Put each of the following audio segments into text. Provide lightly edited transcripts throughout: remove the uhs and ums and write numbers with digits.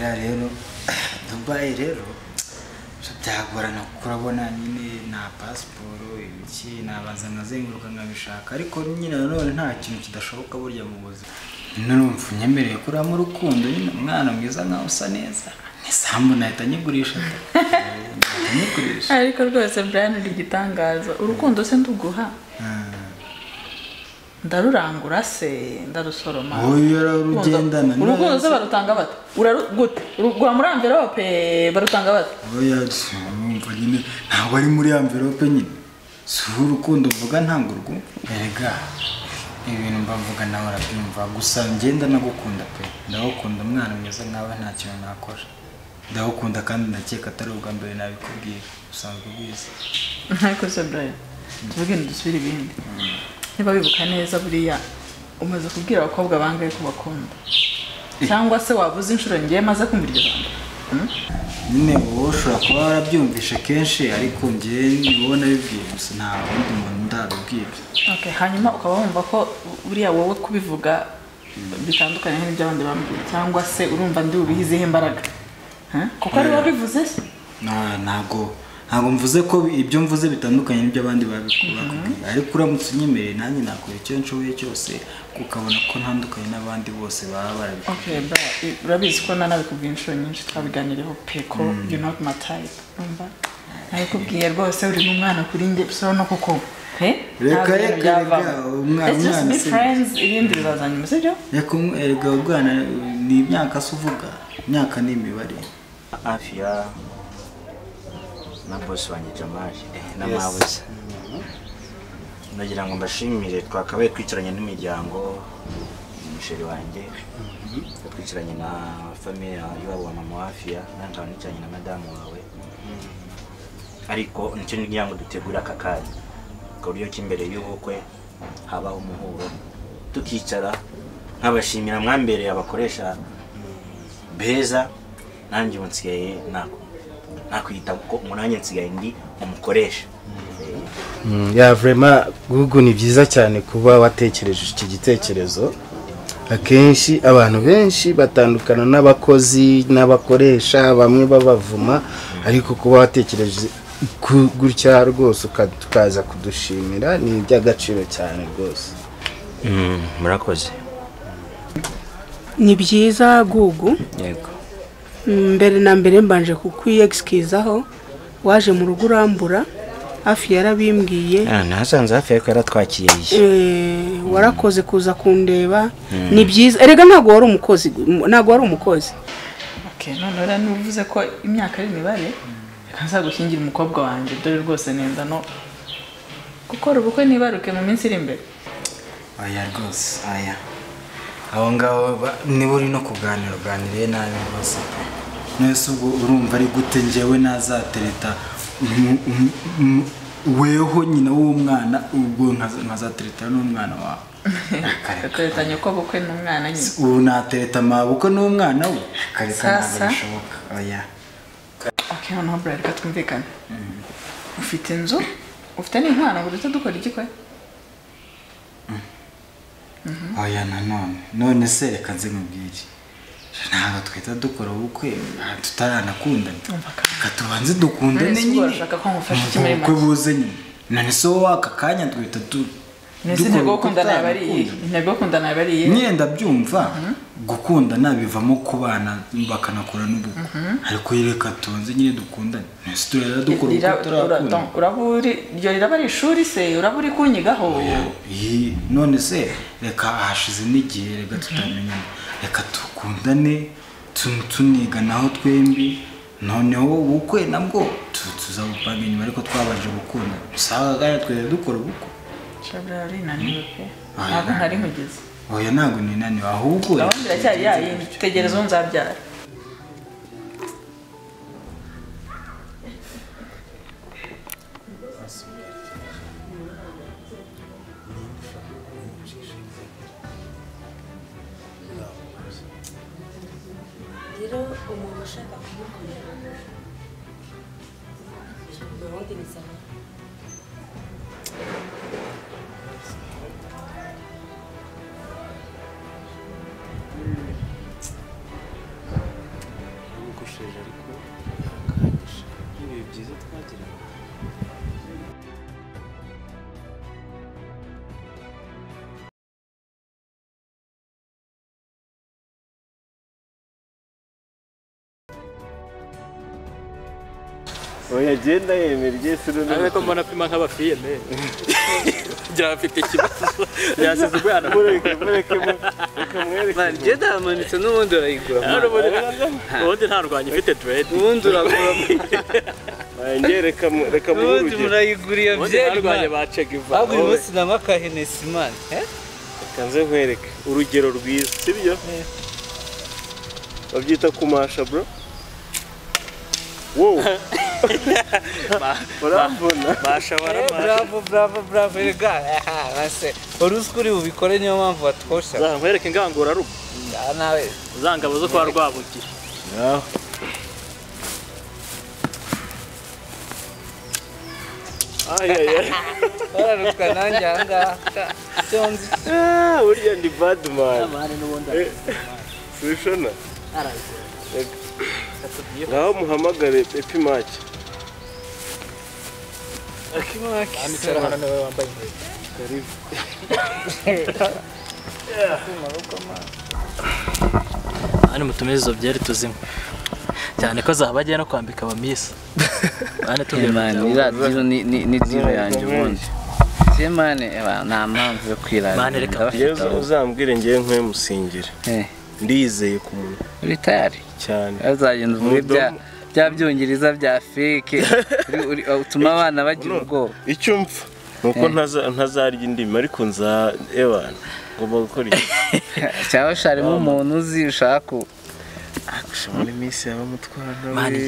rero Dubai rero byagorana kurabona nyine na passport iki nabaza nkazenguruka nkabishaka ariko nyine none nta kintu kidashoboka burya mu buzima nurumva nyemereye kura mu rukundo nyine umwana mwiza nkaho usa neza nisambu nahita nyigurisha ariko rwose Brian uri gitangaza urukundo se nduguha ndarurangura se ndarusoroma oya rugendana urukundo se barutanga bata urarugute urugura muri envelope barutanga bata oya umva nyine ntabwo ari muri envelope nyine si urukundo uvuga ntango urwo erega ibintu mbavuga nawe arabyumva gusa ngenda nagukunda pe ndagukunda umwana mwiza nkawe nta kintu nakora ndagukunda kandi ndakeka atari ubwa mbere nabikubwira usanzwe ubizi ariko se Brian tuvuge ndusubira ibindi niba bibuka neza buriya umaze kubwira abakobwa bangaye ko bakunda cyangwa se wabuze inshuro ngiye maze kumva iryo jambo nyine wowe ushobora kuba warabyumvishe kenshi ariko njye nibona bibwiye gusa nta wundi muntu ndabibwira okay hanyuma ukaba wumva ko buriya wowe kubivuga bitandukanye n'iby'abandi bambwiye cyangwa se urumva ndi ubihizeho imbaraga kuko ari wabivuze se ntago mvuze ko ibyo mvuze bitandukanye n'ibyo abandi babikubwiye ariko uramutse unyemereye nanjye nakora icyo nshoboye cyose ukabona ko ntandukanye n'abandi bose baba barabikubwiye okay urabizi ko nanabikubwiye inshuro nyinshi twabiganireho pe ko you not my type umva nabikubwiye rwose uri n'umwana kuri njye bisaba no kuko reka umwana se friends ibindi bizazanye musibyo reka erega ubwana ni imyaka se uvuga imyaka ni imibare afya na boss wanjye Jamal na mabuze ndagira ngo mbashimire twakabaye twicaranye n'imiryango umusheri wanjye twicaranye na famille y'abo wa mama Afia nanga nicanye na madame wawe ariko nicyo ngira ngo dutegura akakanya kuri yo kimbere y'ubukwe habaho umuhuro tukicara nkabashimira mwambereye abakoresha beza nanjye unsigaye nakwita ko umunanye nsigaye ndi umukoresha ya vraiment Google ni byiza cyane kuba watekereje iki gitekerezo akenshi abantu benshi batandukana n'abakozi n'abakoresha bamwe babavuma ariko kuba watekereje gutya rwose ukaza kudushimira ni iby'agaciro cyane rwose murakoze ni byiza Google yego mbere na mbere mbanje kukwiyexikizaho waje mu rugo urambura hafi yarabimbwiye nasanze hafi ariko yaratwakiriye warakoze kuza kundeba ni byiza erega ntago wari umukozi okay none rero nuvuze ko imyaka ari imibare kaza gushingira umukobwa wanjye dore rwose nenda no gukora ubukwe nibaruke mu minsi iri imbere oya rwose aya aho ngaho niba uri no kuganiriye nabi rwose nese ubwo urumva ari gute njyewe nazatereta weho nyina w'umwana ubwo nkazatereta n'umwana wawe akareta nyoko bukwe n'umwana nyine ubu natereta mabukwe n'umwana we kareka ntabwo bishoboka oya okay noneho Brian reka twumvikane ufite inzu ufite n'inkwano ngo dukora iki kwe oya none se reka nze nkubwire ntabwo twita dukora ubukwe tutaranakundana reka tubanze dukundane nyine urashaka ko ngufasha iki muri ubukwe buze nyine none se wowe aka kanya twita intego gukundana yabariye nyine ndabyumva gukundana bivamo kubana bakanakora n'ubukwe ariko reka tubanze nyine dukundane nese turera dukora ubukwe turakundana uraburi ryo riraba ari ishuri se uraburi kunyigaho none se reka hashize n'igihe reka tutamenyana reka tukundane tuniganaho twembi noneho ubukwe nabwo tuzabupanga inyuma ariko twabanje gukunda usanga gaya twere dukora ubukwe shabra ari naniwe pe ntabwo ntari nkugeze oya ntabwo ninaniwe ahubwo gahunda iracyari yayindi tegereza nzabyara rero umuntu ushaka kumukorera ubundi ni sawa gukosheje ariko yakanyisha ibihe byiza twagira oya genda yemera igese rero ariko mbona pima nk'abafiyeme ngira afite ikibazo yasize ubwana mureke man genda amanitse n'ubundi urayigura ubundi nta rwanya ifite dread ubundi uragura reka mu ubundi murayigura iyo byeri rwanya bacega iva ahubwo uyu munsi nanywa akahenesi man reka nze nkwereke urugero rwiza sibyo babyita kumasha bro wow urambona basha barama bravo rega base uruskuri ubikore niyo mpamvu batwosha nkwereke ngangura rugo nawe zangabo zo kwa Rwabugira yaho bararutwa nanjye ahangaha cyonzi burya ndi bad man Sushona ngaho muhamagare Pepi Maki akimaki amicara nawe wambaye inkweto karibu hano mutumize izo byeri tuzimwe cyane ko zabagiye no kwambika abamisa bane man iradiro ni diro yanjye ubundi semane nta mpamvu yo kwirara yezo uzambwire ngiye nkwe musingire ndizeye ku muntu uri tayari cyane azagenda uvuge bya byongereza bya fake utuma abana bagira ubwoba icyo mpfa nuko ntazarya indimi ariko nza ebana ngomba gukora iki cyangwa sharimo umuntu uzi ushaka muri minsi yaba mutwara mani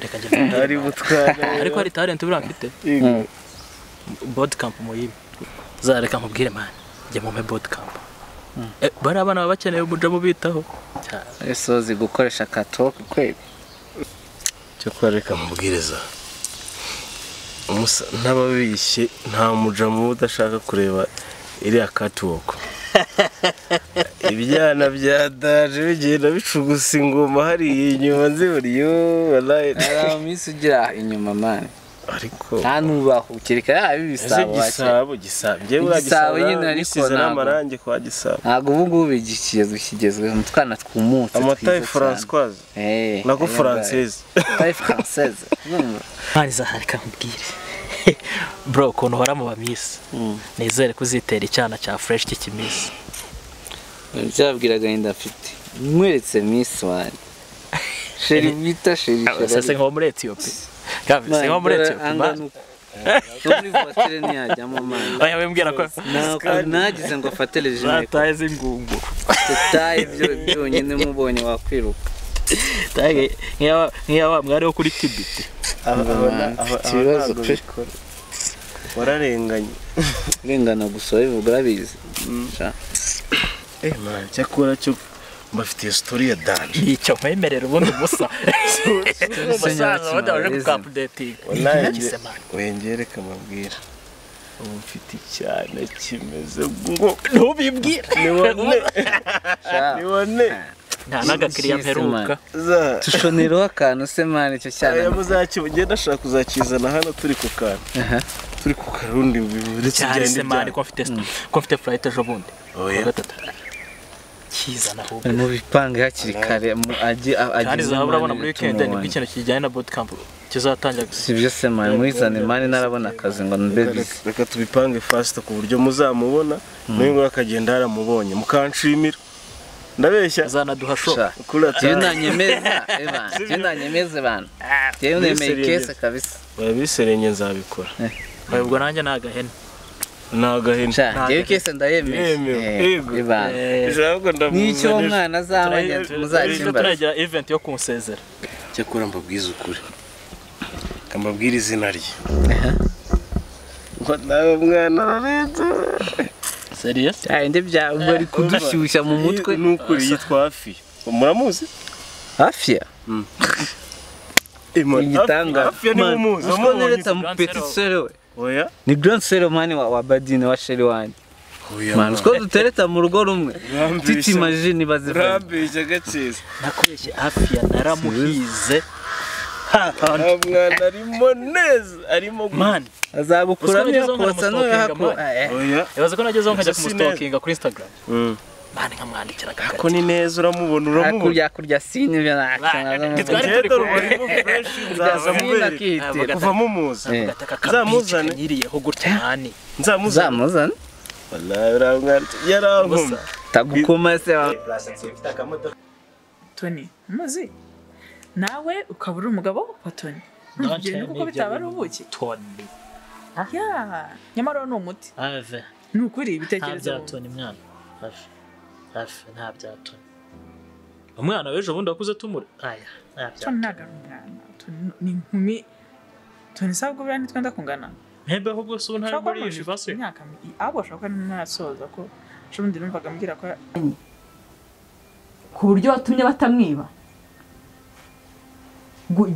reka ari mutwara ariko hari talent buri afite boot camp muyibi zareka nkubwire mani njye mu boot camp bari abana baba bakeneye umuja mubitaho esozi gukoresha katok kwe cyo kwareka mubwiriza ntababishye nta muja mu udashaka kureba iriya catwalk ibyana bya daje bigenda bicugusa ingoma hari inyuma nziburiyo wallahi ara misi ugira inyuma man ariko nta nubaho kireka gisabo gisabye uragisaba nyine ariko n'amarange kwa gisabo ntago ubu bigikigezwe mu twana twumutse amataye Françoise nako française taye française mani zaharika nkubwire bro ukuntu uhora mu bamisi nizere kuzitera icyana cya fresh cy'ikimisi byabwiraga inda afite mweretse miss wanjye sheri bita sheri sase nko muri Ethiopia kabise nko muri Ethiopia Tony voiture ni ajyamo man oya wembwira ko nagize ngo afate regime taye zingungu taye byonyine mubonye wakwiruka taye ngiya mwari wo kuri Tibet ikibazo pe wararenganye rengana gusa bivuga urabizi man cyakora cyo mbafitiye story ya danje icyo mwemerera ubundi musa musaza wadaje ku updating wengereka mabwira ubu mfite cyane kimeze ngo ntubibwira nibone nta nagakiriya mperuka tushoneraho akantu se mani icyo cyane muzakigenda ashaka kuzakizana hano turi ku kantu turi ku karundi uretse cyane mani ko mfite flight ejo bundi kizana ahubwo mu bipange hakiri kare kandi urabona muri weekend ni ikintu kijyanye na boot camp kizatangira sibyo se mani muizane mani narabona akazi ngo mbebe reka tubipange fast ku buryo muzamubona n'ingo akagenda yaramubonye mukanshimira ndabeshya zanaduha show iyo nanyemeza iyo nanyemeze bana iyo nemeye kese kabisa babiserenye nzabikora ubwo nanjye nagahene ngewe kese ndayemeye n'icyo umwana azabanye muzakimbaza turagira event yo kunsezera cyakora mbabwiza ukuri kambabwira izina rye ngo nawe mwana ararenze serious inde byawe bari kudushyushya mu mutwe n'ukuri yitwa Afi muramuzi Afia igitanga Afia ni mumuzi nileta petit sere we oya ni grand sere mani wa badine wa sheri wanje man usko dutereta mu rugo rumwe titi imagine baziva urambije gaciza nakoreshe Afia naramuhize mwana arimo neza arimo man azagukuramo kosa no yako oya yabaze ko nagezeho nkajya kumustokinga kuri Instagram mani nkamwandikira ko ni neza uramubona kurya sine bya nakana nzaza mubereka kuva mumuzi nzamuzane nyiriyeho gutya mani nzamuzane wallahi uramwana yarankumye tagukoma se Tony muzi nawe ukaba uri umugabo wa Tony ntugende kuko bitaba ari ubuki Tony ya nyamara ni umuti ave ni ukuri ibitekerezo bya Tony mwana hafi nta bya Tony umwana w'ejo bundi wakuze tumure aya Tony ntago ari umwana Tony ni inkumi Tony sabwo bya nitwenda kungana mpebe ahubwo se ubu ntabwo ari yishivase imyaka abo ashaka n'asoza ko shubundi numvaga ambwira ko ku buryo watumye batamwiba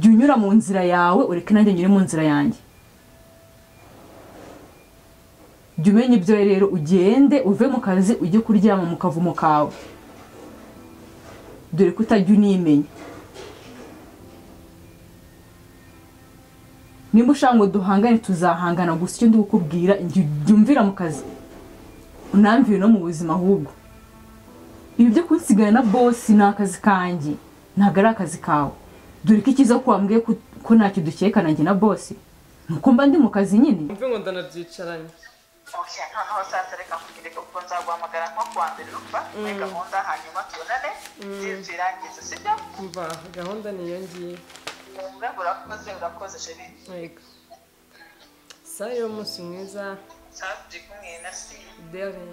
jya unyura mu nzira yawe ureke nanjye nyure mu nzira yanjye jya umenya ibyo rero ugende uve mu kazi ujye kuryama mu kavumo kawe dore ko utajya unimenya nimba ushaka ngo duhangane tuzahangana gusa icyo ndi kukubwira jya umvira mu kazi unamvire no mu buzima ahubwo ibi byo kunsigana na boss ni akazi kanjye ntabwo ari akazi kawe dore ko ikiza ko wambwiye ko ntacyo dukekana njye na boss nuko mba ndi mu kazi nyine mve ngo ndanabyicaranye noneho sasa reka kugereka kuko nzaguhamagara nko kuwa mbere urumva muri gahunda hanyuma tubonane zirangiza sibyo mva gahunda niyo ngiye urakoze sheri yego saa yo munsi mwiza saa turi kumwe na si dere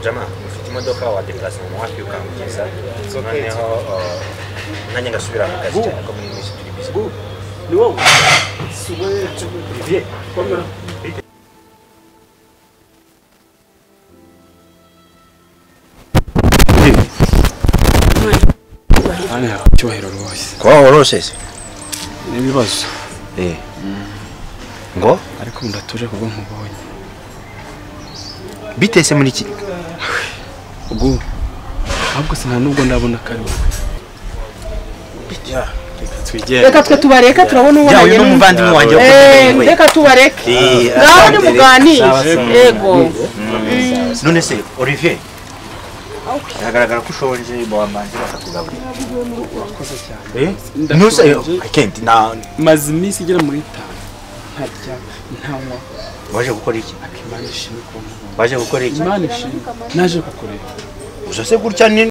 Jama, ufite imodoka wadeplace mu wapi ukambyiza noneho nanjye ngasubira mu kazi cyane ko muri misi turi busy ni wowe Olivier komera Anya cyubahiro rwose kwa worose n'ibibazo ngo ariko ndatuje kuko nkubonye bitese muri iki ubwo ahubwo sina nubwo ndabona kari reka twe tubareka turabona uwo yawe n'umuvandimwe wanjye reka tubareke ngaho ni muganire yego none se Olivier biragaragara ko ushonje bawamanje bakakugaburira wakoze cyane nuse I can't na maze iminsi igera muri 5 ntarya ntanywa waje gukora iki akimana ishimwe ko waje gukora iki imana ishimwe naje kukureba ujase gutya ni